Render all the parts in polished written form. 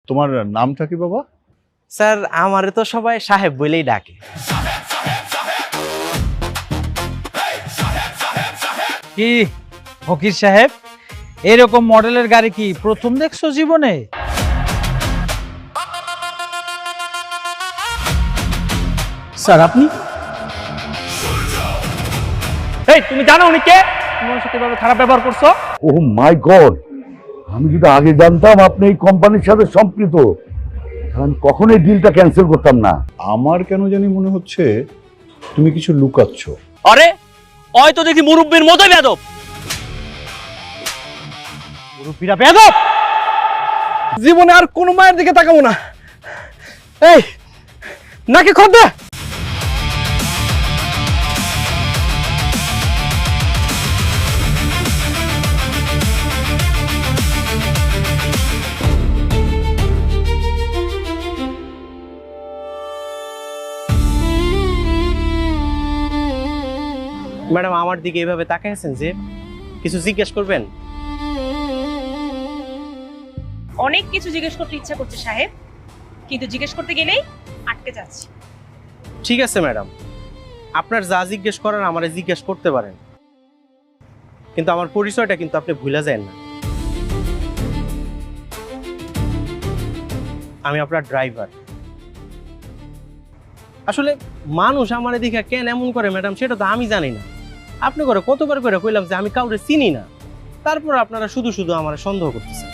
তোমার নামটা কি বাবা? স্যার আমারে তো সবাই সাহেব বলেই ডাকে। কি ফকির সাহেব, এরকম মডেলের গাড়ি কি প্রথম দেখছো জীবনে? স্যার আপনি? এই তুমি জানো উনি কে? তোমার সাথে এভাবে খারাপ ব্যবহার করছো? ও মাই গড, আমি যদি আগে জানতাম আপনি এই কোম্পানির সাথে সম্পৃক্ত, আমি কখনোই ডিলটা ক্যান্সেল করতাম না। আমার কেন জানি মনে হচ্ছে তুমি কিছু লুকাচ্ছ। আরে ওই তো দেখি মুরব্বির মতোই বেয়াদব। মুরব্বিরা বেয়াদব। জীবনে আর কোনো মায়ের দিকে তাকাবো না। এই নাকি খোদ দে। ম্যাডাম আমার দিকে এইভাবে তাকিয়ে আছেন যে কিছু জিজ্ঞেস করবেন? অনেক কিছু জিজ্ঞেস করতে ইচ্ছা করছে সাহেব, কিন্তু জিজ্ঞেস করতে গেলেই আটকে যাচ্ছি। ঠিক আছে ম্যাডাম, আপনার যা জিজ্ঞেস করার আমারে জিজ্ঞেস করতে পারেন, কিন্তু আমার পরিচয়টা কিন্তু আপনি ভুলে যান না। আমি আপনার ড্রাইভার। আসলে মানুষ আমার দিকে কেন এমন করে ম্যাডাম সেটা তো আমি জানি না। আপনি করে কতবার করে কইলাম যে আমি কাউরে চিনি না, তারপর আপনারা শুধু শুধু আমার সন্দেহ করতেছেন।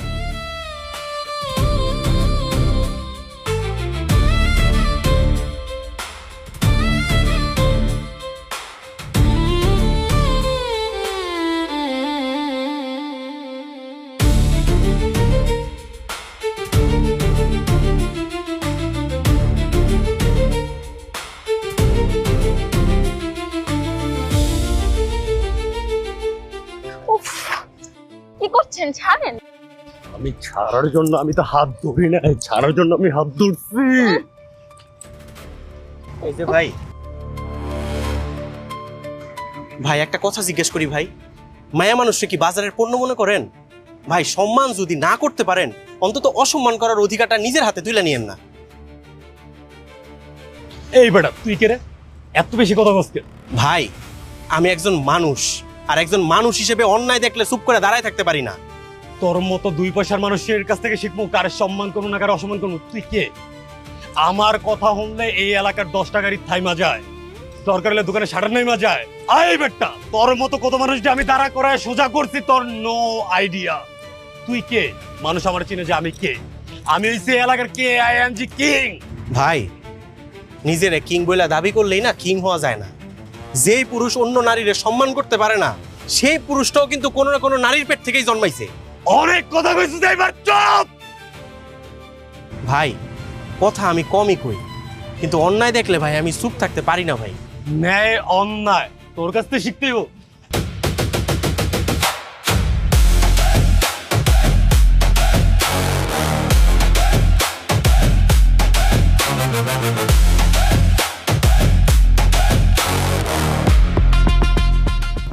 উফ, কি করছেন? ছাড়েন। আমি ছাড়ার জন্য আমি তো হাত ধরি না, ছাড়ার জন্য আমি হাত ধরছি। এই যে ভাই, ভাই একটা কথা জিজ্ঞেস করি ভাই, মায়া মানুষকে কি বাজারের পণ্য মনে করেন? ভাই সম্মান যদি না করতে পারেন, অন্তত অসম্মান করার অধিকারটা নিজের হাতে তুলে নিয়েন না। এই বেটা তুই কে রে? এত বেশি কথা বলছিস? ভাই আমি একজন মানুষ, আর একজন মানুষ হিসেবে অন্যায় দেখলে চুপ করে দাঁড়ায় থাকতে পারি না। তোর মতো দুই পয়সার মানুষের কাছ থেকে শিখবো কারে সম্মান করবো না কারে অসম্মান করবো। তুই কে? আমার কথা শুনলে এই এলাকার 10টা গাড়ি থাইমা যায়, দরকার হলে দোকানে শাটার নাইমা যায়। আই বেটা, তোর মতো কত মানুষ যে আমি দাঁড়া করায় সোজা করছি, তোর নো আইডিয়া। তুই কে? মানুষ আমার চিনে যে আমি কে। আমি হইছি এলাকার কে, আই এম জি কিং। ভাই নিজেরে কিং বলে দাবি করলেই না কিং হওয়া যায় না। যেই পুরুষ অন্য নারীরে সম্মান করতে পারে না, সেই পুরুষটাও কিন্তু কোনো না কোনো নারীর পেট থেকেই জন্মাইছে। অনেক কথা কইছিস, এবার চুপ। ভাই কথা আমি কমই কই, কিন্তু অন্যায় দেখলে ভাই আমি চুপ থাকতে পারি না ভাই। ন্যায় অন্যায় তোর কাছ থেকে শিখতেই হোক।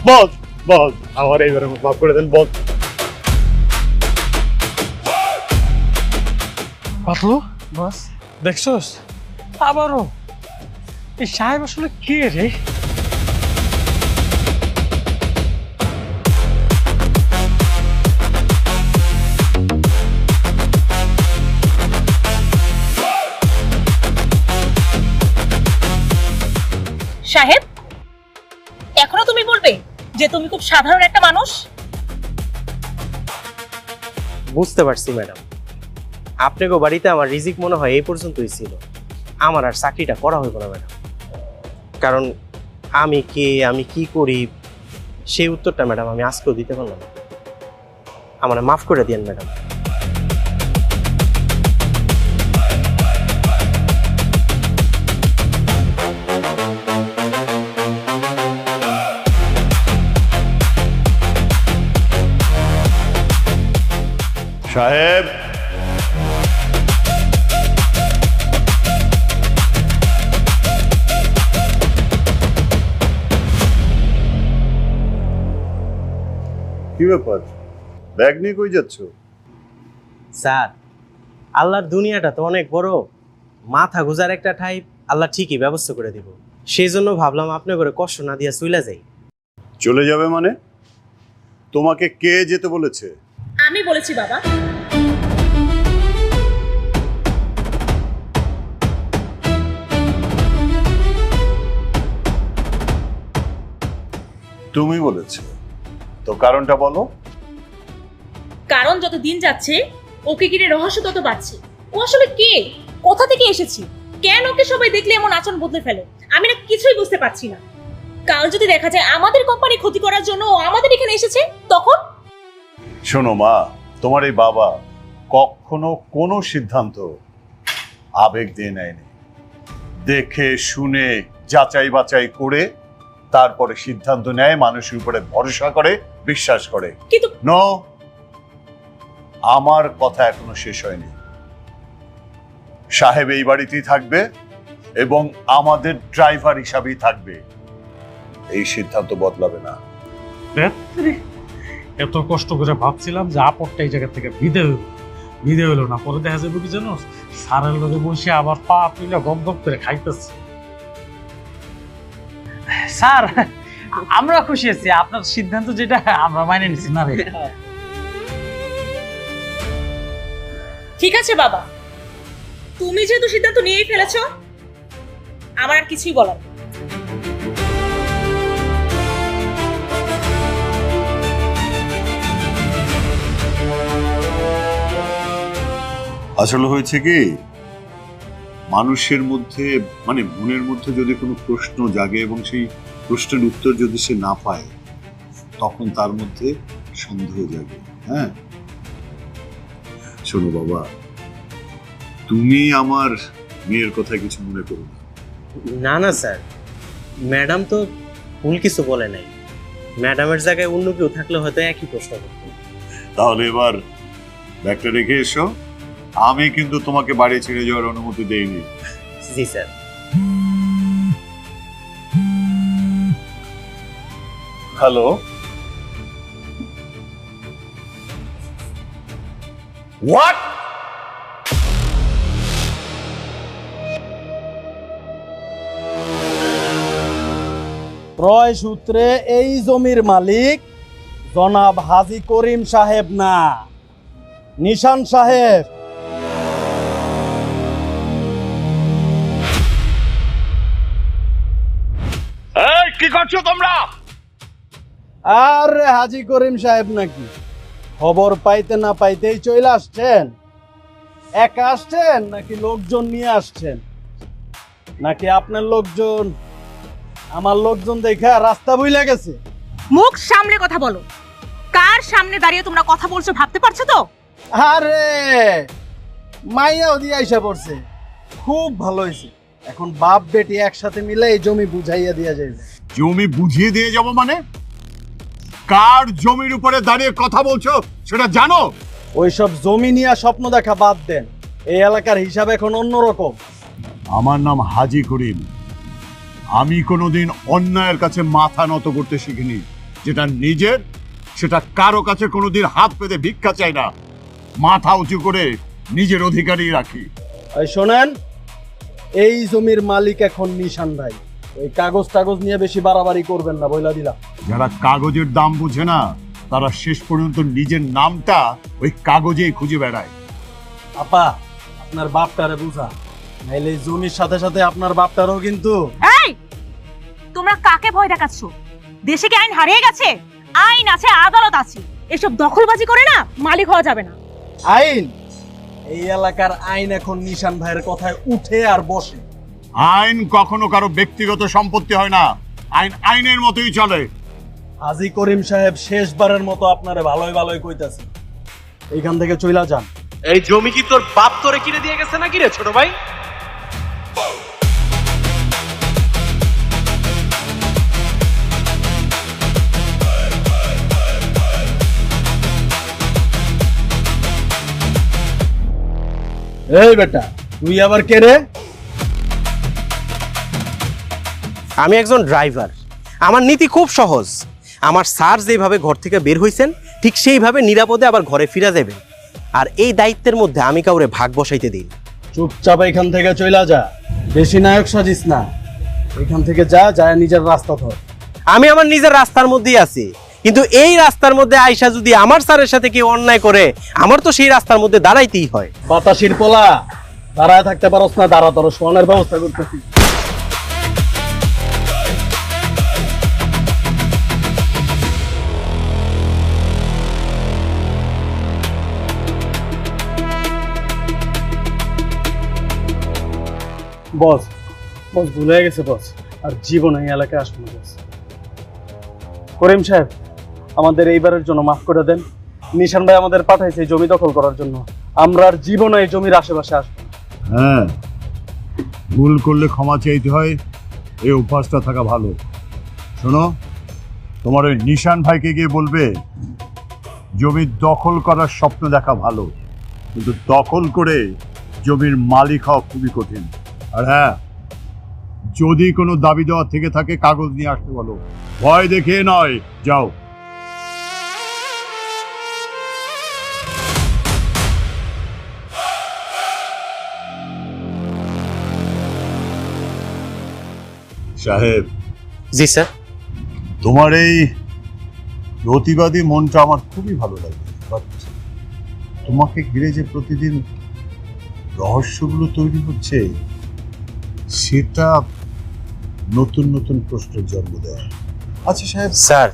বস বস, আমার এইবারে মাফ করে দেন বস। পাতলু বস, দেখছস আবারও? এই সাহেব আসলে কে রে? সাহেব, এখনো তুমি বলবে যে তুমি খুব সাধারণ একটা মানুষ? বুঝতে পারছি ম্যাডাম, আপনাকে বাড়িতে আমার রিজিক মনে হয় এই পর্যন্তই ছিল। আমার আর চাকরিটা করা হইব না ম্যাডাম, কারণ আমি কে, আমি কি করি, সেই উত্তরটা ম্যাডাম আমি আজকেও দিতে পারলাম না। আমার মাফ করে দিয়েন ম্যাডাম। সাহেব, কি ব্যাপার? ব্যাগ নিয়ে কই যাচ্ছ? স্যার আল্লাহর দুনিয়াটা তো অনেক বড়, মাথা গুজার একটা ঠাই আল্লাহ ঠিকই ব্যবস্থা করে দিব। সেই জন্য ভাবলাম আপনি করে কষ্ট না দিয়া চইলা যাই। চলে যাবে মানে? তোমাকে কে যেতে বলেছে? আমি বলেছি বাবা। তুমি বলেছো তো, কারণটা বলো। কারণ যত দিন যাচ্ছে ওকে ঘিরে রহস্য তত বাড়ছে। ও আসলে কে, কোথা থেকে এসেছে, কেন ওকে সবাই দেখলে এমন আচরণ বদলে ফেলে, আমি না কিছুই বুঝতে পারছি না। কাল যদি দেখা যায় আমাদের কোম্পানি ক্ষতি করার জন্য ও আমাদের এখানে এসেছে, তখন? শোনো মা, তোমার এই বাবা কখনো কোনো সিদ্ধান্ত আবেগ দিয়ে নেয়নি। দেখে শুনে যাচাই বাছাই করে তারপরে সিদ্ধান্ত নেয়, মানুষের উপরে ভরসা করে, বিশ্বাস করে। কিন্তু নো, আমার কথা এখনো শেষ হয়নি। সাহেব এই বাড়িতেই থাকবে এবং আমাদের ড্রাইভার হিসাবেই থাকবে। এই সিদ্ধান্ত বদলাবে না। এত কষ্ট করে ভাবছিলাম যে আপরটা এই জায়গা থেকে বিদে হইলো না, পরে দেখা যাবে কি জানো, সারের লোকে বসে আবার পা তুলে গপ গপ করে খাইতেছে। স্যার, আমরা খুশি আছি, আপনার সিদ্ধান্ত যেটা আমরা মাইনে নিছি না রে। ঠিক আছে বাবা, তুমি যেহেতু সিদ্ধান্ত নিয়েই ফেলেছো, আমার আর কিছুই বলার নেই। আসলে হয়েছে কি, মানুষের মধ্যে মানে মনের মধ্যে যদি কোনো প্রশ্ন জাগে এবং সেই প্রশ্নের উত্তর যদি সে না পায়, তখন তার মধ্যে সন্দেহ জাগে। হ্যাঁ, শোনো বাবা, তুমি আমার মেয়ের কথা কিছু মনে করো না। না না স্যার, ম্যাডাম তো ভুল কিছু বলে নাই। ম্যাডামের জায়গায় অন্য কেউ থাকলে হয়তো একই প্রশ্ন করত। তাহলে এবার ব্যাগটা রেখে এসো। আমি কিন্তু তোমাকে বাড়ি ছেড়ে যাওয়ার অনুমতি দেইনি। জি স্যার। Hello, what? ক্রয় সূত্রে এই জমির মালিক জনাব হাজী করিম সাহেব না, নিশান সাহেব। কি করছো তোমরা? আরে হাজী করিম সাহেব নাকি, খবর পাইতে না পাইতেই চলে আসছেন? একা আসছেন নাকি লোকজন নিয়ে আসছেন? নাকি আপনার লোকজন আমার লোকজন দেখা রাস্তা ভুলে গেছে? মুখ সামলে কথা বলো। কার সামনে দাঁড়িয়ে তোমরা কথা বলছো ভাবতে পারছো তো? আরে মাইয়াও দিয়ে আইসা পড়ছে, খুব ভালো হয়েছে। এখন বাপ বেটি একসাথে মিলে এই জমি বুঝাইয়া দিয়া যাইবে। জমি বুঝিয়ে দিয়ে যাব মানে? কার জমির উপরে দাঁড়িয়ে কথা বলছো সেটা জানো? ওইসব জমি নিয়ে স্বপ্ন দেখা বাদ দেন, এই এলাকার হিসাব এখন অন্যরকম। আমার নাম হাজী করিম। আমি কোনোদিন অন্যায়ের কাছে মাথা নত করতে শিখিনি। যেটা নিজের সেটা কারো কাছে কোনোদিন হাত পেতে ভিক্ষা চাই না, মাথা উঁচু করে নিজের অধিকারই রাখি। এই শোনেন, এই জমির মালিক এখন নিশান ভাই। ওই কাগজ টাগজ নিয়ে বেশি বাড়াবাড়ি করবেন না, বইলা দিলাম। যারা কাগজের দাম বুঝে না তারা শেষ পর্যন্ত নিজের নামটা ওই কাগজেই খুঁজে বেড়ায়। আপা, আপনার বাপটারে বুঝা, নাইলে এই জমির সাথে সাথে আপনার বাপটারও কিন্তু। এই, তোমরা কাকে ভয় দেখাচ্ছ? দেশে কি আইন হারিয়ে গেছে? আইন আছে, আদালত আছে। এসব দখলবাজি করে না মালিক হওয়া যাবে না। আইন, এই এলাকার আইন এখন নিশান ভাইয়ের কথায় উঠে আর বসে। আইন কখনো কারো ব্যক্তিগত সম্পত্তি হয় না, আইন আইনের মতোই চলে। হাজী করিম সাহেব শেষবারের মতো আপনারে ভালোই ভালোই কইতাছে, এইখান থেকে চইলা যান। এই জমি কি তোর বাপ তোরে কিনে দিয়ে গেছে নাকি রে ছোট ভাই? এই বেটা, তুই আবার কে রে? আমি একজন ড্রাইভার। আমার নীতি খুব সহজ। আমার স্যার যেভাবে ঘর থেকে বের হইছেন ঠিক সেইভাবে নিরাপদে আবার ঘরে ফিরে যাবেন। আর এই দায়িত্বের মধ্যে আমি কাউরে ভাগ বসাইতে দিই না। চুপচাপ এখান থেকে চইলা যা, বেশি নায়ক সাজিস না। এখান থেকে যা, যায় নিজের রাস্তা ধর। আমি আমার নিজের রাস্তার মধ্যেই আছি, কিন্তু এই রাস্তার মধ্যে আয়সা যদি আমার স্যারের সাথে কেউ অন্যায় করে, আমার তো সেই রাস্তার মধ্যে দাঁড়াইতেই হয়। বাতাসির পোলা, দাঁড়ায় থাকতে পারস না? দাঁড়া, তোর শোয়ানোর ব্যবস্থা করতেছি। বস, বস ভুলে গেছে বস, আর জীবনে এই এলাকায় আসবো না বস। করিম সাহেব, আমাদের এইবারের জন্য মাফ করে দেন। নিশান ভাই আমাদের পাঠাইছে এই জমি দখল করার জন্য, আমরা আর জীবনে এই জমির আশেপাশে আসবো না। হ্যাঁ, ভুল করলে ক্ষমা চাইতে হয়, এই অভ্যাসটা থাকা ভালো। শোনো, তোমার ওই নিশান ভাইকে গিয়ে বলবে জমি দখল করার স্বপ্ন দেখা ভালো, কিন্তু দখল করে জমির মালিক হওয়া খুবই কঠিন। আর হ্যাঁ, যদি কোনো দাবি দেওয়া থেকে থাকে কাগজ নিয়ে আসতে বলো, ভয় দেখে নয়। যাও। সাহেব। জি স্যার। তোমার এই প্রতিবাদী মনটা আমার খুবই ভালো লাগে, বাট তোমাকে ঘিরে যে প্রতিদিন রহস্যগুলো তৈরি হচ্ছে, সেটা নতুন নতুন প্রশ্নের জন্ম দেয়। আচ্ছা সাহেব। স্যার,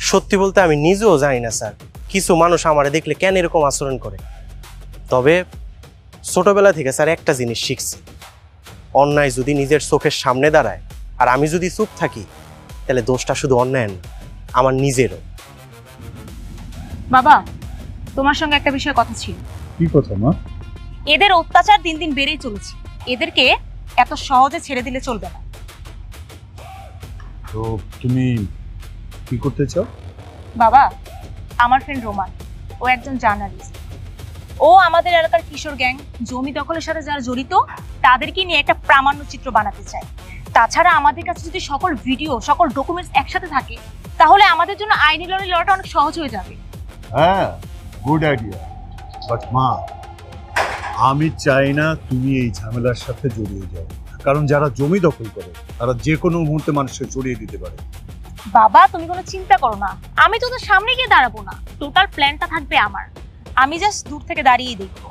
সত্যি বলতে আমি নিজেও জানি না স্যার, কিছু মানুষ আমারে দেখলে কেন এরকম আচরণ করে। তবে ছোটবেলা থেকে স্যার একটা জিনিস শিখছি, অন্যায় যদি নিজের চোখের সামনে দাঁড়ায় আর আমি যদি চুপ থাকি, তাহলে দোষটা শুধু অন্যায়ের না, আমার নিজেরও। বাবা, তোমার সঙ্গে একটা বিষয়ে কথা ছিল। কি কথা মা? এদের অত্যাচার দিন দিন বেড়েই চলেছে, এদেরকে এত সহজে ছেড়ে দিলে চলবে না। তো তুমি কি করতে চাও? বাবা, আমার ফ্রেন্ড রোমান, ও একজন জার্নালিস্ট। ও আমাদের এলাকার কিশোর গ্যাং জমি দখলের সাথে যারা জড়িত তাদেরকে নিয়ে একটা প্রামাণ্য চিত্র বানাতে চায়। তাছাড়া আমাদের কাছে যদি সকল ভিডিও, সকল ডকুমেন্টস একসাথে থাকে, তাহলে আমাদের জন্য আইনি লড়াইটা অনেক সহজ হয়ে যাবে। হ্যাঁ, গুড আইডিয়া। বাট মা, আমি চাই না তুমি এই ঝামেলার সাথে জড়িয়ে যাও, কারণ যারা জমি দখল করে তারা যে কোনো মুহূর্তে মানুষকে জড়িয়ে দিতে পারে। বাবা, তুমি কোনো চিন্তা করো না, আমি তো তোর সামনে গিয়ে দাঁড়াবো না, টোটাল প্ল্যানটা থাকবে আমার। আমি জাস্ট দূর থেকে দাঁড়িয়ে দেখবো,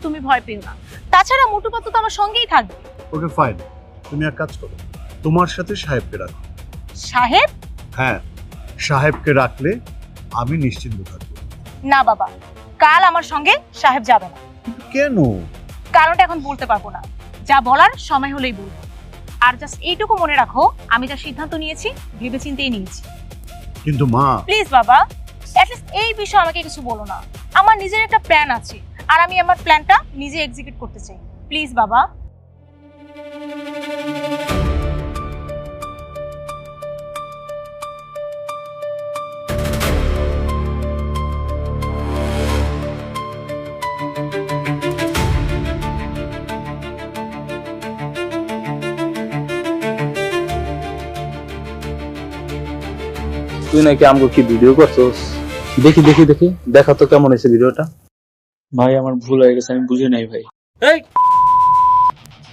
তুমি ভয় পেও না। তাছাড়া মোটুপাত তো আমার সঙ্গেই থাকবে। ওকে ফাইন, তুমি এক কাজ করো, তোমার সাথে সাহেবকে রাখো। সাহেব? হ্যাঁ, সাহেবকে রাখলে আমি নিশ্চিন্ত থাকবো। না বাবা, কাল আমার সঙ্গে সাহেব যাবে না। কেন? কারণটা এখন বলতে পারবো না, যা বলার সময় হলেই বলবো। আর জাস্ট এইটুকু মনে রাখো, আমি যা সিদ্ধান্ত নিয়েছি ভেবেচিন্তেই নিয়েছি। কিন্তু মা, প্লিজ বাবা, অ্যাটলিস্ট এই বিষয়ে আমাকে কিছু বলো না। আমার নিজের একটা প্ল্যান আছে, আর আমি আমার প্ল্যানটা নিজে এক্সিকিউট করতে চাই। প্লিজ বাবা। তুই নাকি আমগো কি ভিডিও করছস? দেখি দেখি দেখি, দেখা তো কেমন হয়েছে ভিডিওটা। ভাই আমার ভুল হয়ে গেছে, আমি বুঝি নাই ভাই। এই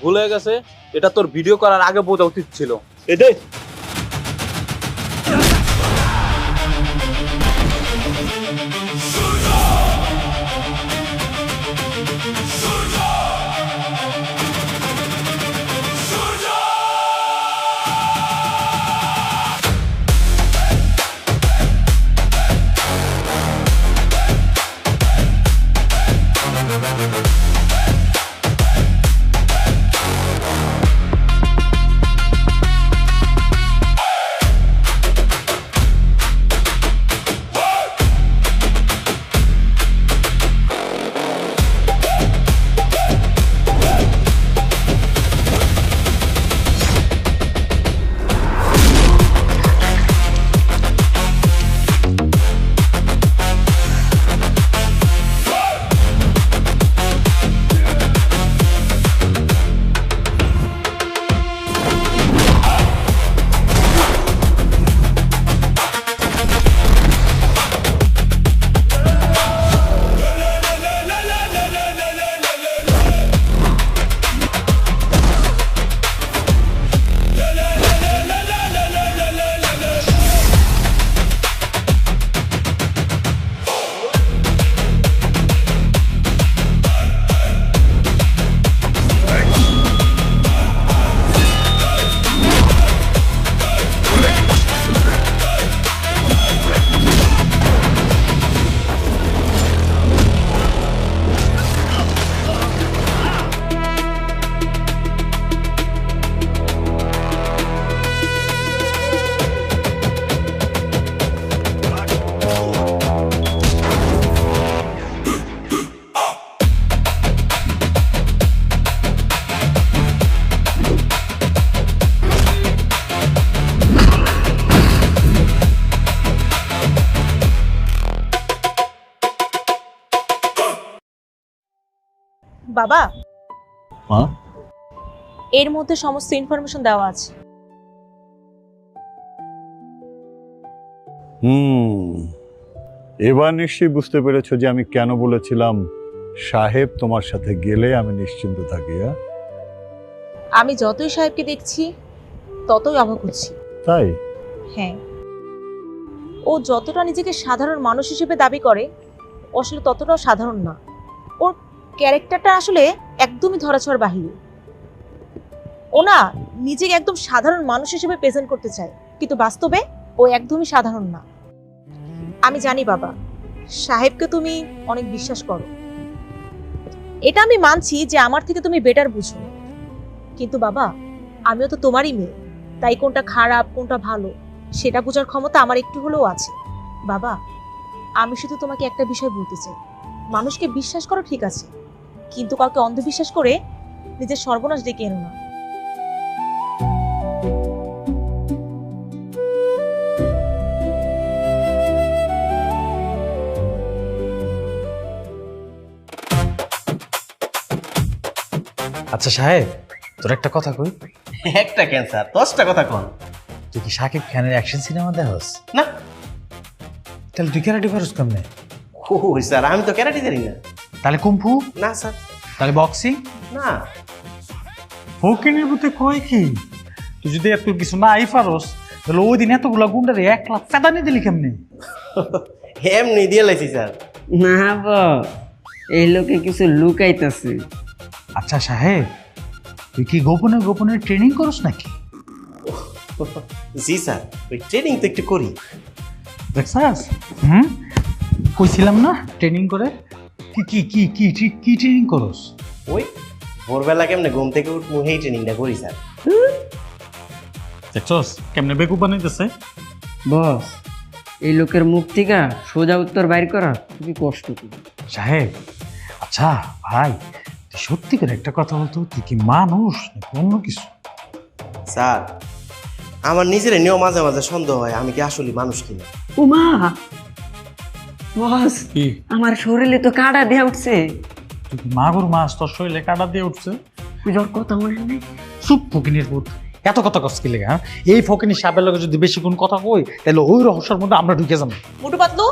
ভুল হয়ে গেছে, এটা তোর ভিডিও করার আগে বোঝা উচিত ছিল। এদে বাবা, মা, এর মধ্যে সমস্ত ইনফরমেশন দেওয়া আছে। এবার নিশ্চয়ই বুঝতে পেরেছো যে আমি কেন বলেছিলাম সাহেব তোমার সাথে গেলে আমি নিশ্চিন্ত থাকি। আমি যতই সাহেবকে দেখছি ততই অবাক হচ্ছি। তাই? হ্যাঁ, ও যতটা নিজেকে সাধারণ মানুষ হিসেবে দাবি করে ও আসলে ততটাও সাধারণ না। ওর ক্যারেক্টারটা আসলে একদমই ধরাছোঁয়ার বাহিরে। ও না নিজেকে একদম সাধারণ মানুষ হিসেবে প্রেজেন্ট করতে চায়, কিন্তু বাস্তবে ও একদমই সাধারণ না। আমি জানি বাবা, সাহেবকে তুমি অনেক বিশ্বাস করো, এটা আমি মানছি যে আমার থেকে তুমি বেটার বুঝো, কিন্তু বাবা আমিও তো তোমারই মেয়ে, তাই কোনটা খারাপ কোনটা ভালো সেটা বোঝার ক্ষমতা আমার একটু হলেও আছে। বাবা, আমি শুধু তোমাকে একটা বিষয় বলতে চাই, মানুষকে বিশ্বাস করো ঠিক আছে, কিন্তু কাউকে অন্ধবিশ্বাস করে নিজের সর্বনাশ ডেকে এনো না। আচ্ছা সাহেব, তোর একটা কথা কই। একটা ক্যান্সার 10টা কথা কন। তুই কি শাকিব খানের অ্যাকশন সিনেমা দেখস? না। তাহলে তুই ক্যারাটে পারস কেমনে? ও স্যার, আমি তো ক্যারাটে জানি না। তাহলে কুম্ফু? না স্যার। তাহলে বক্সিং? না। ফকিনের বুতে কয় কি? তুই যদি এত কিছু না আই পারস তাহলে ওই দিন এতগুলা গুন্ডারে 1 লাখ ফেদানি দিলি কেমনে? এমনি দিয়ে লাইছি স্যার। না বা, এই লোকে কিছু লুকাইতেছে। আচ্ছা সাহেব, তুই কি গোপনে গোপনে ট্রেনিং করস নাকি? জি স্যার, ওই ট্রেনিং তো একটু করি। দেখছাস? কইছিলাম না ট্রেনিং করে। কি কি কি কি কি কি ট্রেনিং করস? ওই ভোরবেলা কেমনে ঘুম থেকে উঠবো এই ট্রেনিংটা করি স্যার। দেখছস কেমনে বেকুব বানাইতেছে? বস, এই লোকের মুখ থেকে সোজা উত্তর বাইর করা খুবই কষ্ট। সাহেব, আচ্ছা ভাই, তুই সত্যি করে একটা কথা বলতো, তুই কি মানুষ নাকি অন্য কিছু? স্যার, আমার নিজের নিয়েও মাঝে মাঝে সন্দেহ হয় আমি কি আসলে মানুষ কিনা। উমা বস, আমার শরীরে তো কাঁটা দিয়ে উঠছে। তুই কি মাগুর মাছ তোর শরীরে কাটা দিয়ে উঠছে? পুজোর কথা মনে নেই? চুপ ফকিনির পুত, এত কথা কষ্ট কি লেগে? হ্যাঁ, এই ফকিনির সাপের লগে যদি বেশি কোন কথা কই তাহলে ওই রহস্যের মধ্যে আমরা ঢুকে যাবো। মুটু পাতলু,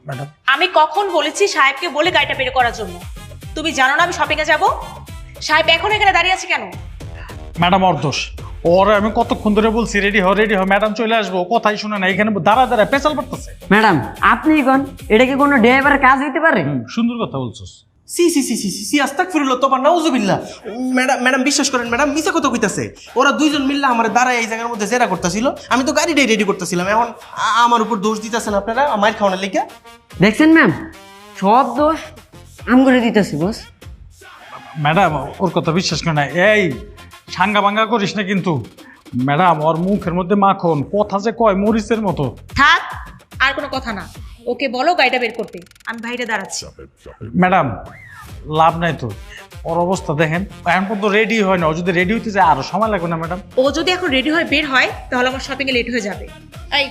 ম্যাডাম, আমি কখন বলেছি সাহেবকে বলে গাড়িটা বের করার জন্য? তুমি জানো না আমি শপিং এ যাব? সাহেব এখন এখানে দাঁড়িয়ে আছে কেন? ম্যাডাম ওর দোষ। ওরে আমি কতক্ষণ ধরে বলছি রেডি হ রেডি হ, ম্যাডাম চলে আসবো, কথাই শুনে না, এখানে দাঁড়া দাঁড়া পেছাল পড়তেছে। ম্যাডাম আপনি কোন, এটা কি কোনো ড্রাইভারের কাজ হইতে পারে? সুন্দর কথা বলছস। সি সি সি সি সি আস্তাগফিরুল্লাহ, তোমার নাউজুবিল্লাহ। ম্যাডাম ম্যাডাম বিশ্বাস করেন ম্যাডাম, মিছা কথা কইতাছে। ওরা দুইজন মিললা আমার দাঁড়ায় এই জায়গার মধ্যে জেরা করতেছিল, আমি তো গাড়িটাই রেডি করতেছিলাম। এখন আমার উপর দোষ দিতেছেন আপনারা মাইর খাওয়ানোর লেগে। দেখছেন ম্যাম, সব দোষ আম করে দিতেছি বস। ম্যাডাম ওর কথা বিশ্বাস করে না, এই সাঙ্গা ভাঙ্গা করিস না কিন্তু। ম্যাডাম ওর মুখের মধ্যে মাখন, কথা যে কয় মরিচের মতো। থাক, আর কোনো কথা না, ওকে বলো গাড়িটা বের করতে, আমি বাইরে দাঁড়াচ্ছি। ম্যাডাম লাভ নাই তো, ওর অবস্থা দেখেন, এখন পর্যন্ত রেডি হয় না। ও যদি রেডি হইতে যায় আরো সময় লাগবে না ম্যাডাম? ও যদি এখন রেডি হয়ে বের হয় তাহলে আমার শপিং এ লেট হয়ে যাবে। এই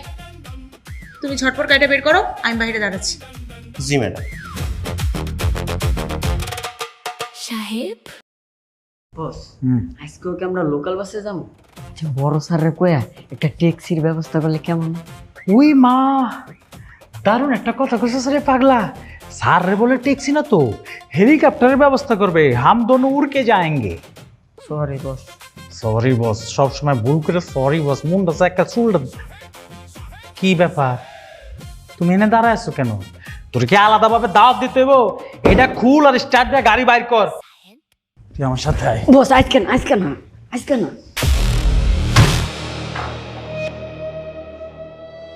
তুমি ঝটপট গাড়িটা বের করো, আমি বাইরে দাঁড়াচ্ছি। জি ম্যাডাম। সাহেব, বস আজকেও কি আমরা লোকাল বাসে যাবো? বড় স্যারের কয়া একটা ট্যাক্সির ব্যবস্থা করলে কেমন? ওই মা, দারুণ একটা কথা কইছিস রে পাগলা। স্যার রে বলে ট্যাক্সি না তো, হেলিকপ্টারের ব্যবস্থা করবে। হাম দোনো উড়কে যাएंगे। Sorry boss. সরি বস, সবসময় ভুল করে সরি বস, মুন্ডা একটা চুলটা। কি ব্যাপার, তুমি এনে দাঁড়ায় আছো কেন? তোর কি আলাদাভাবে দাওয়াত দিতে হইব? এটা খুল আর স্টার্ট দিয়ে গাড়ি বাইর কর। তুই আমার সাথে আয়। বস আজকে না, আজকে না, আজকে না।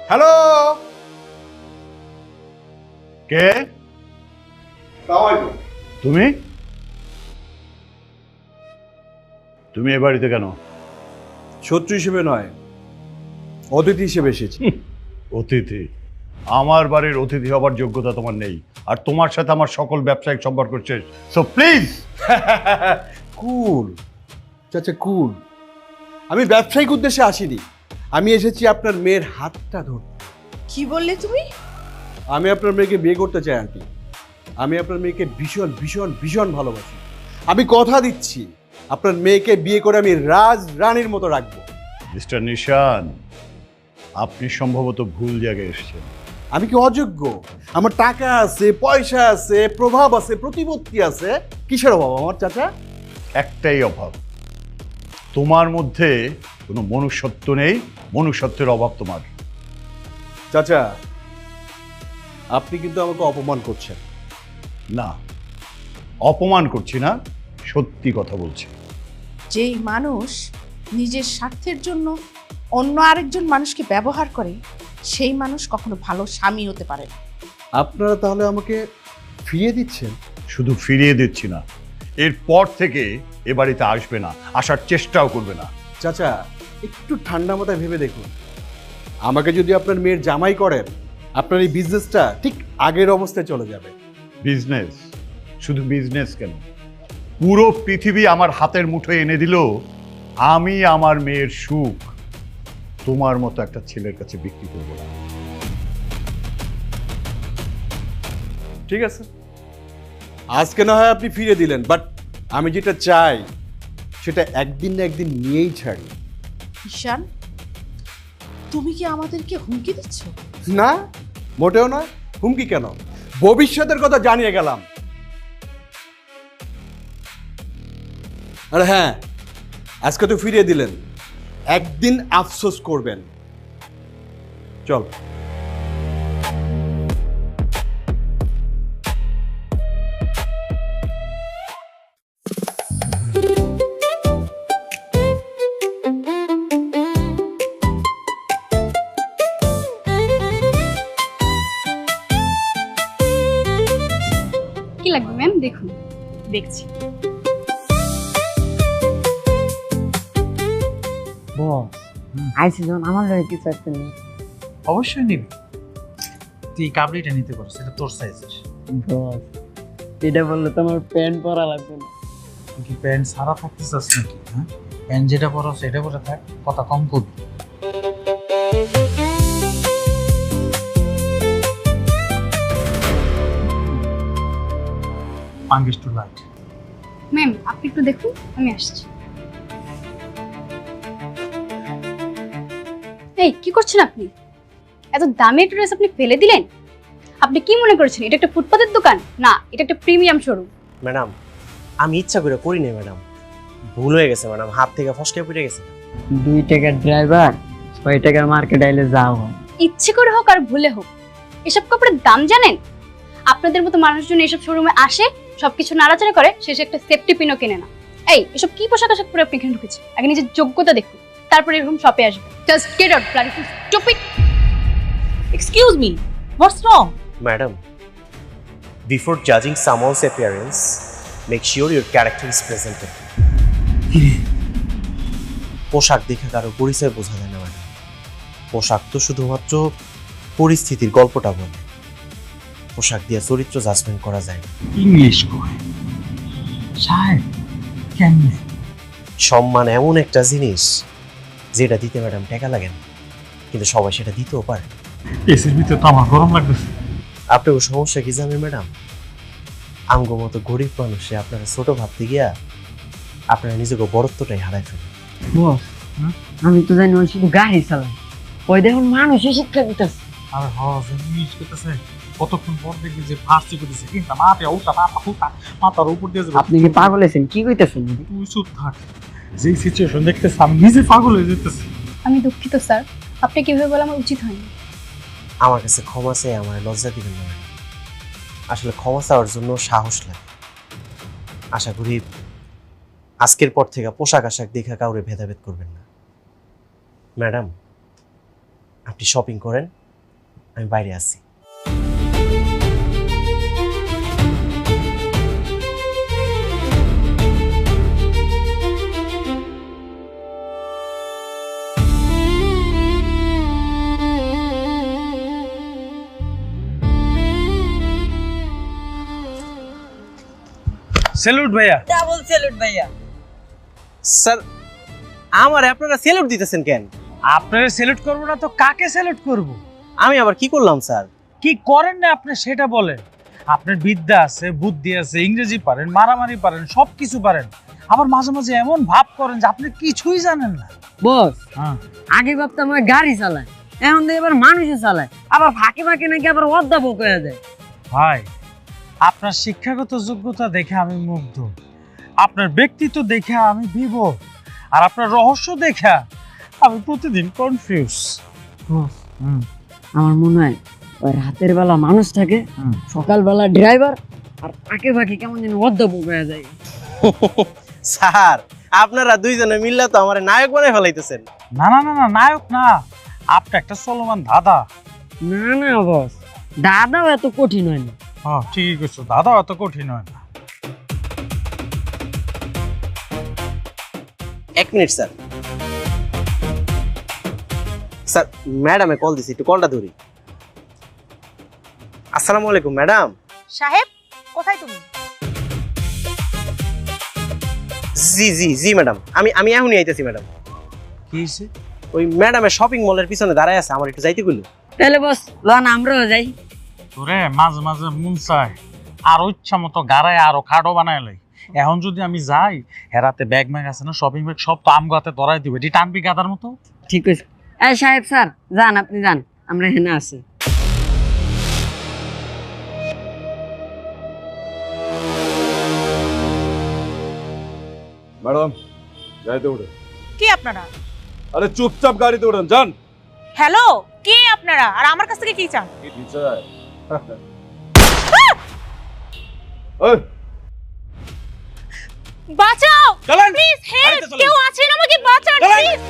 হ্যালো, কে? তুমি তুমি এ বাড়িতে কেন? শত্রু হিসেবে নয়, অতিথি হিসেবে এসেছি। অতিথি? আমার বাড়ির অতিথি হবার যোগ্যতা তোমার নেই, আর তোমার সাথে আমার সকল ব্যবসায়িক সম্পর্ক শেষ। So please. কুল চাচা, কুল। আমি ব্যবসায়িক উদ্দেশ্যে আসিনি, আমি এসেছি আপনার মেয়ের হাতটা ধরতে। কি বললে তুমি? আমি আপনার মেয়েকে বিয়ে করতে চাই আন্টি। আমি আপনার মেয়েকে ভীষণ ভীষণ ভীষণ ভালোবাসি। আমি কথা দিচ্ছি আপনার মেয়েকে বিয়ে করে আমি রাজ রানীর মতো রাখবো। মিস্টার নিশান, আপনি সম্ভবত ভুল জায়গায় এসেছেন। আমি কি অযোগ্য? আমার টাকা আছে, পয়সা আছে, প্রভাব আছে, প্রতিপত্তি আছে, কিসের অভাব আমার চাচা? একটাই অভাব, তোমার মধ্যে কোনো মনুষ্যত্ব নেই, মনুষ্যত্বের অভাব তোমার। চাচা, আপনি কিন্তু আমাকে অপমান করছেন। না, অপমান করছি না, সত্যি কথা বলছি। যেই মানুষ নিজের স্বার্থের জন্য অন্য আরেকজন মানুষকে ব্যবহার করে, সেই মানুষ কখনো ভালো স্বামী হতে পারে না। আপনারা তাহলে আমাকে ফিরিয়ে দিচ্ছেন? শুধু ফিরিয়ে দিচ্ছি না, এরপর থেকে এ বাড়িতে আসবে না, আসার চেষ্টাও করবে না। চাচা, একটু ঠান্ডা মাথায় ভেবে দেখুন, আমাকে যদি আপনার মেয়ের জামাই করেন, আপনার এই বিজনেসটা ঠিক আগের অবস্থায় চলে যাবে। বিজনেস? শুধু বিজনেস কেন, পুরো পৃথিবী আমার হাতের মুঠোয় এনে দিল, আমি আমার মেয়ের সুখ তোমার মতো একটা ছেলের কাছে বিক্রি করব না। ঠিক আছে, আজকে না হয় আপনি ফিরে দিলেন, বাট আমি যেটা চাই সেটা একদিন না একদিন নিয়েই ছাড়ি। ঈশান, তুমি কি আমাদেরকে হুমকি দিচ্ছ? না, মোটেও না। হুমকি কেন, ভবিষ্যতের কথা জানিয়ে গেলাম। আর হ্যাঁ, আজকে তো ফিরিয়ে দিলেন, একদিন আফসোস করবেন। চল। কি লাগবে ম্যাম? দেখুন। দেখছি। বস, আইসি যখন আমার লগে কিছু একটা নেই। অবশ্যই নিবি। তুই কাবলিটা নিতে পারছিস, এটা তোর সাইজের। বস, এটা বললে তো আমার প্যান্ট পরা লাগবে না। তুই কি প্যান্ট সারা থাকতে চাস নাকি? হ্যাঁ, প্যান্ট যেটা পরো সেটা পরে থাক, কথা কম করবি। পাঙ্গেস টু রাইট। ম্যাম আপনি একটু দেখুন, আমি আসছি। এই কি করছেন আপনি? এত দামি ড্রেস আপনি ফেলে দিলেন? আপনি কি মনে করেছেন এটা একটা ফুটপাতের দোকান? না, এটা একটা প্রিমিয়াম শোরুম। ম্যাডাম, আমি ইচ্ছা করে করি নাই ম্যাডাম, ভুল হয়ে গেছে ম্যাডাম, হাত থেকে ফসকে পড়ে গেছে। 2 টাকার ড্রাইভার 6 টাকার মার্কেট আইলে যাও হয়। ইচ্ছে করে হোক আর ভুলে হোক, এসব কাপড়ের দাম জানেন? আপনাদের মতো মানুষজন এসব শোরুমে আসে, সবকিছু নাড়াচাড়া করে, শেষে একটা সেফটি পিনও কেনে না। এই এসব কি পোশাক আশাক পরে আপনি এখানে ঢুকেছেন? আগে নিজের যোগ্যতা দেখুন, তারপরে এরকম শপে আসবে। Just get out, bloody stupid. Excuse me, what's wrong? Madam, before judging someone's appearance, make sure your character is presented. পোশাক দেখে কারো পরিচয় বোঝা যায় না ম্যাডাম। পোশাক তো শুধুমাত্র পরিস্থিতির গল্পটা বলে, পোশাক দিয়ে চরিত্র জাজমেন্ট করা যায় না। ইংলিশ কয় সাহেব কেমনে? সম্মান এমন একটা জিনিস যেটা দিতে ম্যাডাম টাকা লাগে না, কিন্তু সবাই সেটা দিতেও পারে। এসির ভিতরে তো আমার গরম লাগতেছে। আপনার সমস্যা কি জানেন ম্যাডাম? আমগো মতো গরিব মানুষে আপনারা ছোট ভাবতে গিয়া আপনারা নিজেকে বড়ত্বটাই হারাই ফেলেন। বস, আমি তো জানি ও শুধু গাড়ি চালায়, ওই দেখুন মানুষই শিক্ষা দিতেছে। আর ইংলিশ করতেছে, কতক্ষণ পর দেখবি যে ফার্সি করতেছে, কিন্তু মাথা উল্টা মাথা ফুটা মাথার উপর দিয়ে যাবে। আপনি কি পাগল হয়েছেন? কি কইতেছেন? তুই চুপ থাক, যে সিচুয়েশন দেখতেছ আমি নিজে পাগল হয়ে যেতেছি। আমি দুঃখিত স্যার, আপনি কিভাবে বলা আমার উচিত হয়নি। আমার কাছে ক্ষমা চাই, আমার লজ্জা দিবেন না ম্যাডাম। আসলে ক্ষমা চাওয়ার জন্য সাহস লাগে। আশা করি আজকের পর থেকে পোশাক আশাক দেখে কাউরে ভেদাভেদ করবেন না। ম্যাডাম, আপনি শপিং করেন, আমি বাইরে আছি। স্যালুট ভাইয়া। ডাবল স্যালুট ভাইয়া। স্যার, আমার আপনারা স্যালুট দিতেছেন কেন? আপনারা স্যালুট করবো না তো কাকে স্যালুট করব? আমি আবার কি করলাম স্যার? কি করেন না আপনি সেটা বলেন। আপনার বিদ্যা আছে, বুদ্ধি আছে, ইংরেজি পারেন, মারামারি পারেন, সবকিছু পারেন, আবার মাঝে মাঝে এমন ভাব করেন যে আপনি কিছুই জানেন না। বস হ্যাঁ, আগে ভাবতাম আমার গাড়ি চালায়, এখন তো এবার মানুষে চালায়, আবার ফাঁকে ফাঁকে নাকি আবার অধ্যাপক হয়ে যায়। ভাই আপনার শিক্ষাগত যোগ্যতা দেখে আমি মুগ্ধ, আপনার ব্যক্তিত্ব দেখে আমি বিভোর, আর আপনার রহস্য দেখা আমি প্রতিদিন কনফিউজ। বস আমার মনে হয় ওই রাতের বেলা মানুষ থাকে, সকালবেলা ড্রাইভার, আর ফাঁকে ফাঁকে কেমন যেন অধ্যাপক হয়ে যায়। স্যার আপনারা দুইজনে মিললে তো আমার নায়ক বানাই ফেলাইতেছেন। না না না না, নায়ক না, আপনি একটা চলমান দাদা। না না বস, দাদাও এত কঠিন হয় না। হ্যাঁ ঠিক আছে, দাদা এত কঠিন হয় না। 1 মিনিট স্যার। স্যার ম্যাডামে কল দিছি, একটু কলটা ধরি। আসসালামু আলাইকুম ম্যাডাম। সাহেব কোথায় তুমি? জি জি জি ম্যাডাম, আমি এখনই আইতেছি ম্যাডাম। কি হয়েছে? ওই ম্যাডামের শপিং মলের পিছনে দাঁড়ায় আছে, আমার একটু যাইতে কইলো। তাহলে বস লন আমরাও যাই। তোরে মাঝে মাঝে মন চায় আর ইচ্ছা মতো গাড়ায় আরো খাটো বানায় লাই। এখন যদি আমি যাই, হেরাতে ব্যাগ ম্যাগ আছে না, শপিং ব্যাগ সব তো আম গাতে ধরাই দিবে, এটি টানবি গাদার মতো। ঠিক আছে। এই সাহেব স্যার যান, আপনি যান, আমরা এখানে আছি। ম্যাডাম গাড়িতে উঠে। কে আপনারা? আরে চুপচাপ গাড়িতে উঠেন, যান। হ্যালো, কে আপনারা আর আমার কাছ থেকে কি চান? বাঁচাও প্লিজ, হেল্প, কেউ আছেন, আমাকে বাঁচান প্লিজ।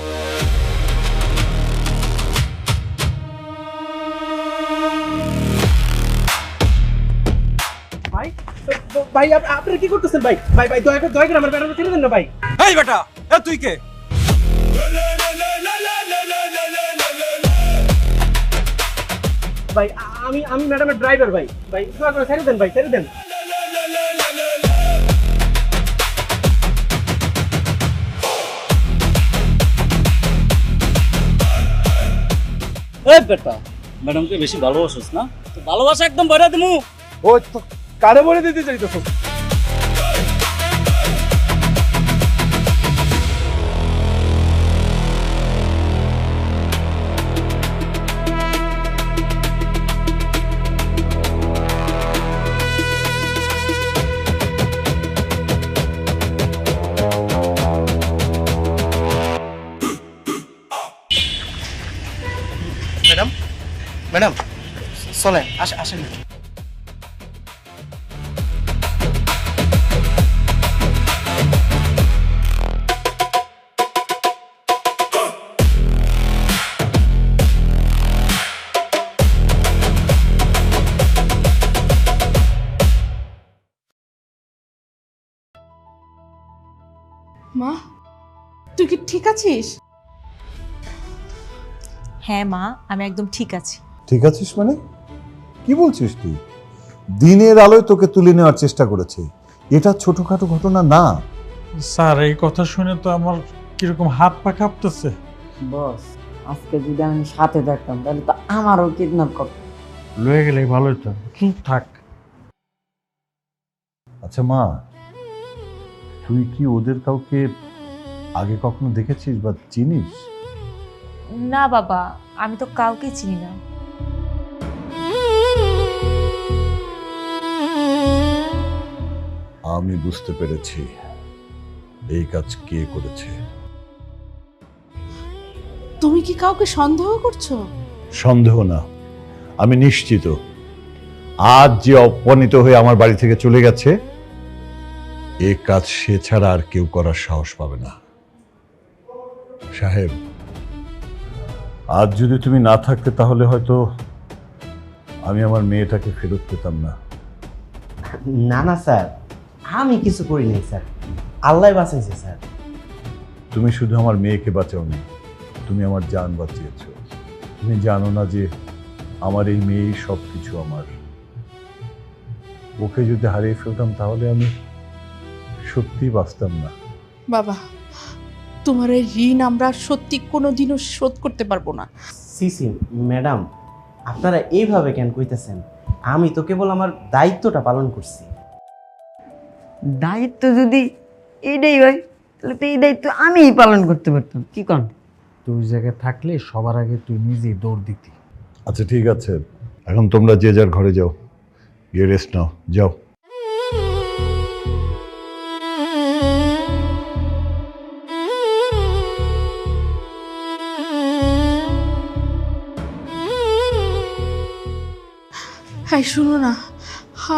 ভাই ভাই আপনারা কি করতেছেন ভাই? ভাই ভাই দয়া করে আমার ম্যাডামকে ছেড়ে দেন না ভাই। এই বেটা, এ তুই কে? ভাই আমি ম্যাডামের ড্রাইভার ভাই। ভাই দয়া করে ছেড়ে দেন ভাই, ছেড়ে দেন। এই বেটা, ম্যাডামকে বেশি ভালোবাসিস না? তো ভালোবাসা একদম ভরে দিমু। ওই তো কারে বলে দিতে চাইতেছ? ম্যাডাম ম্যাডাম চলেন, আসেন। মা তুই কি ঠিক আছিস? হ্যাঁ মা, আমি একদম ঠিক আছি। ঠিক আছিস মানে? কি বলছিস তুই? দিনের আলোয় তোকে তুলে নেওয়ার চেষ্টা করেছে, এটা ছোটখাটো ঘটনা না। স্যার এই কথা শুনে তো আমার কিরকম হাত পা কাঁপতেছে। বস আজকে যদি আমি সাথে থাকতাম তাহলে তো আমারও কিডন্যাপ করতো। লয়ে গেলে ভালো হতো। চুপ থাক। আচ্ছা মা, তুই কি ওদের কাউকে আগে কখনো দেখেছিস বা চিনিস? না বাবা, আমি তো কাউকে চিনি না। আমি বুঝতে পেরেছি এই কাজ কে করেছে। তুমি কি কাউকে সন্দেহ করছো? সন্দেহ না, আমি নিশ্চিত আজ যে অপমানিত হয়ে আমার বাড়ি থেকে চলে গেছে, এ কাজ সে ছাড়া আর কেউ করার সাহস পাবে না। সাহেব, আজ যদি তুমি না থাকতে তাহলে হয়তো আমি আমার মেয়েটাকে ফেরত পেতাম না। না না স্যার, আমি কিছু করি নাই স্যার, আল্লাহ বাঁচাইছে স্যার। তুমি শুধু আমার মেয়েকে বাঁচাওনি, তুমি আমার জান বাঁচিয়েছো। তুমি জানো না যে আমার এই মেয়েই সব কিছু আমার। ওকে যদি হারিয়ে ফেলতাম তাহলে আমি সত্যি বাঁচতাম না। বাবা, তোমার এই ঋণ আমরা সত্যি কোনোদিনও শোধ করতে পারবো না। সিসি ম্যাডাম, আপনারা এইভাবে কেন কইতেছেন? আমি তো কেবল আমার দায়িত্বটা পালন করছি। দায়িত্ব যদি এইটাই হয় তাহলে তো এই দায়িত্ব আমিই পালন করতে পারতাম, কি কন? তুই জায়গায় থাকলে সবার আগে তুই নিজেই দৌড় দিতি। আচ্ছা ঠিক আছে, এখন তোমরা যে যার ঘরে যাও, গিয়ে রেস্ট নাও, যাও। হ্যাঁ শুনো না,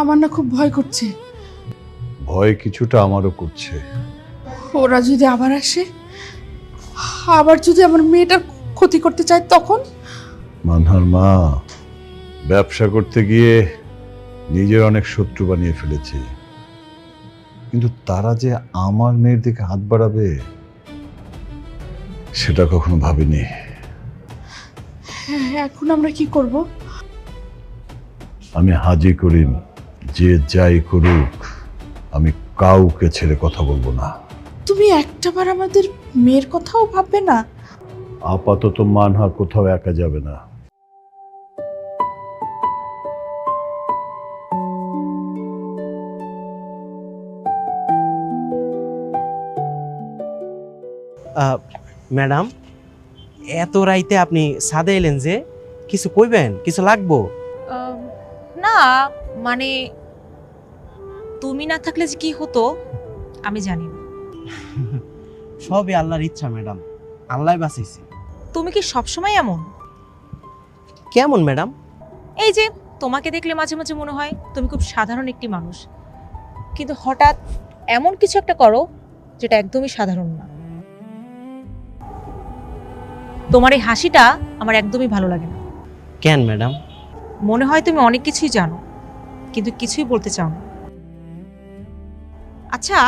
আমার না খুব ভয় করছে। ভয় কিছুটা আমারও করছে। ওরা যদি আবার আসে, আবার যদি আমার মেয়েটার ক্ষতি করতে চায় তখন? মানহার মা, ব্যবসা করতে গিয়ে নিজের অনেক শত্রু বানিয়ে ফেলেছে, কিন্তু তারা যে আমার মেয়ের দিকে হাত বাড়াবে সেটা কখনো ভাবিনি। হ্যাঁ, এখন আমরা কি করব? আমি হাজি করিম, যে যাই করুক আমি কাউকে ছেড়ে কথা বলবো না। তুমি একটাবার আমাদের মেয়ের কথাও ভাববে না? আপাতত মানহা কোথাও একা যাবে না। ম্যাডাম, এত রাইতে আপনি ছাদে এলেন যে, কিছু কইবেন? কিছু লাগবো? না মানে তুমি না থাকলে যে কি হতো আমি জানি না। সবই আল্লাহর ইচ্ছা ম্যাডাম, আল্লাহ বাঁচাইছে। তুমি কি সবসময় এমন? কেমন ম্যাডাম? এই যে তোমাকে দেখলে মাঝে মাঝে মনে হয় তুমি খুব সাধারণ একটি মানুষ, কিন্তু হঠাৎ এমন কিছু একটা করো যেটা একদমই সাধারণ না। তোমার এই হাসিটা আমার একদমই ভালো লাগে না। কেন ম্যাডাম? মনে হয় তুমি অনেক কিছুই জানো কিন্তু কিছুই বলতে চাও না। আচ্ছা,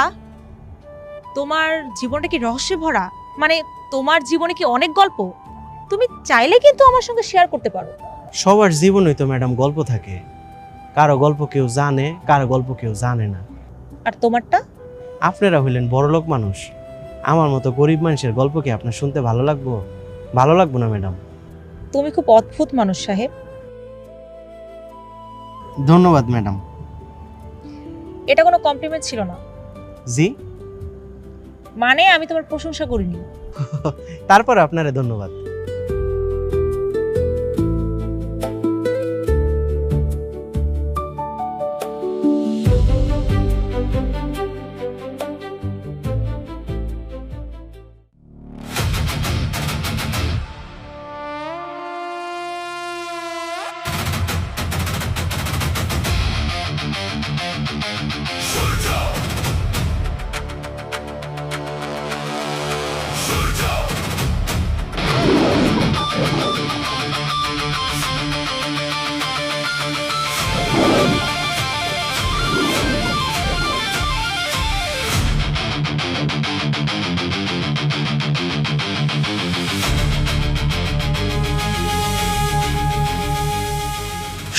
তোমার জীবনটা কি রহস্যে ভরা? মানে তোমার জীবনে কি অনেক গল্প? তুমি চাইলে কিন্তু আমার সঙ্গে শেয়ার করতে পারো। সবার জীবনেই তো ম্যাডাম গল্প থাকে, কারো গল্প কেউ জানে, কারো গল্প কেউ জানে না। আর তোমারটা? আপনারা হইলেন বড়লোক মানুষ, আমার মতো গরিব মানুষের গল্প কি আপনার শুনতে ভালো লাগবো? ভালো লাগবো না ম্যাডাম। তুমি খুব অদ্ভুত মানুষ সাহেব। ধন্যবাদ ম্যাডাম। এটা কোনো কমপ্লিমেন্ট ছিল না। জি? মানে আমি তোমার প্রশংসা করিনি। তারপর আপনারে ধন্যবাদ।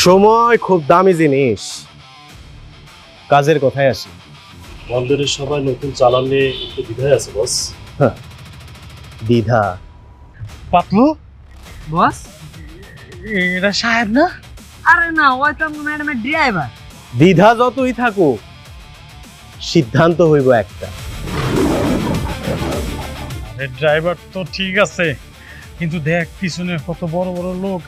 সময় খুব দামি জিনিস। কাজের কথায় আসি। বন্দরের সবাই নতুন চালান নিয়ে একটু দ্বিধায় আছে বস। দ্বিধা? পাতলু বস, এটা সাহেব না? আরে না, ওই তো ম্যাডামের ড্রাইভার। দ্বিধা যতই থাকুক, সিদ্ধান্ত হইব একটা। ড্রাইভার তো ঠিক আছে, কিন্তু দেখ পিছনে কত বড় বড় লোক।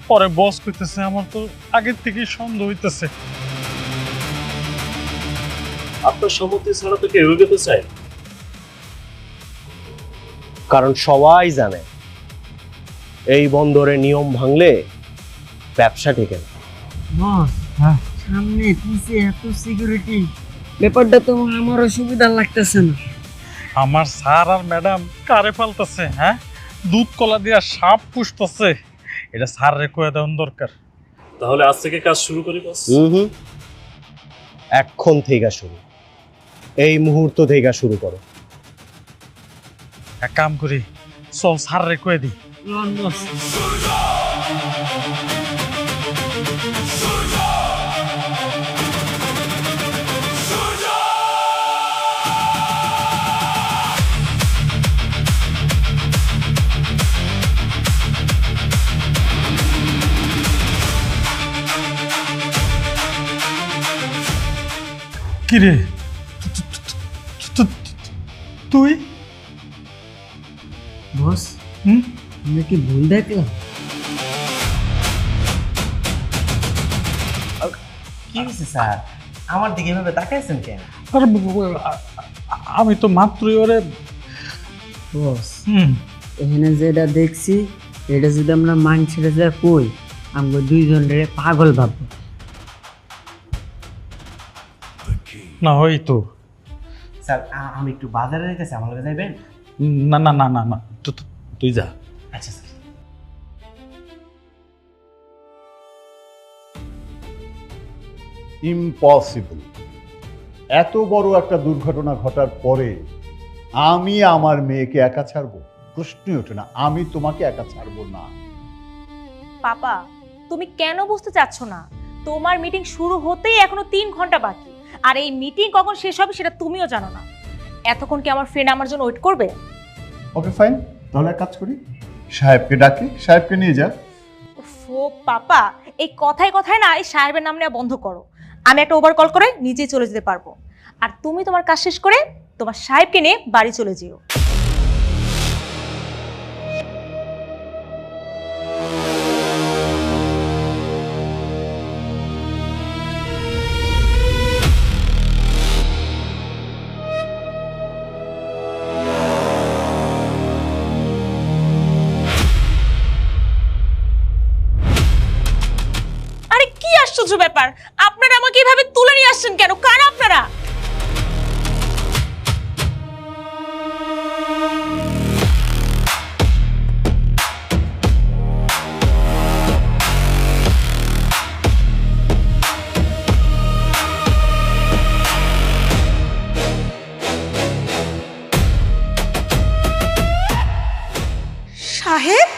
পরে বস কইতেছে, আমার তো আগের থেকেই সন্দেহ হইতেছে। আপনার সম্মতি ছাড়া তো কেউ এগোতে চায়। কারণ সবাই জানে এই বন্দরে নিয়ম ভাঙলে ব্যবসা টিকে না। বস, সামনে পিছে এত সিকিউরিটি, ব্যাপারটা তো আমারও সুবিধা লাগতেছে না। আমার স্যার আর ম্যাডাম কারে ফালতেছে, হ্যাঁ? দুধ কলা দিয়া সাপ পুষতেছে। এটা স্যার রে কয়ে দেওয়ার দরকার। তাহলে আজ থেকে কাজ শুরু করি বস। এখন থেকে শুরু, এই মুহূর্ত থেকে শুরু করো। এক কাম করি, চল স্যার রে কয়ে দিই। বস, কিরে তুই বস আমরা কি ভুল দেখলাম? কি হয়েছে স্যার? আমার দিকে এভাবে তাকাইছেন কেন? আরে আমি তো মাত্রই ওরে বস এখানে যেটা দেখছি এটা যদি আমরা মানুষের যা কই আমরা দুইজনের পাগল ভাববো। না ওই তো স্যার আমি একটু বাজারে রেখেছি, আমার কাছে যাইবেন? না না না না না তুই যা। আচ্ছা স্যার। ইম্পসিবল। এত বড় একটা দুর্ঘটনা ঘটার পরে আমি আমার মেয়েকে একা ছাড়বো? প্রশ্নই ওঠে না। আমি তোমাকে একা ছাড়বো না। পাপা, তুমি কেন বুঝতে চাচ্ছ না? তোমার মিটিং শুরু হতেই এখনো 3 ঘন্টা বাকি, আর এই মিটিং কখন শেষ হবে সেটা তুমিও জানো না। এতক্ষণ কি আমার ফ্রেন্ড আমার জন্য ওয়েট করবে? ওকে ফাইন, তাহলে এক কাজ করি, সাহেবকে ডাকি, সাহেবকে নিয়ে যা। ও পাপা, এই কথায় কথায় না এই সাহেবের নাম নেওয়া বন্ধ করো। আমি একটা ওভার কল করে নিজেই চলে যেতে পারবো, আর তুমি তোমার কাজ শেষ করে তোমার সাহেবকে নিয়ে বাড়ি চলে যেও। আশ্চর্য ব্যাপার, আপনারা আমাকে এভাবে তুলে নিয়ে আসছেন কেন? কারা আপনারা? সাহেব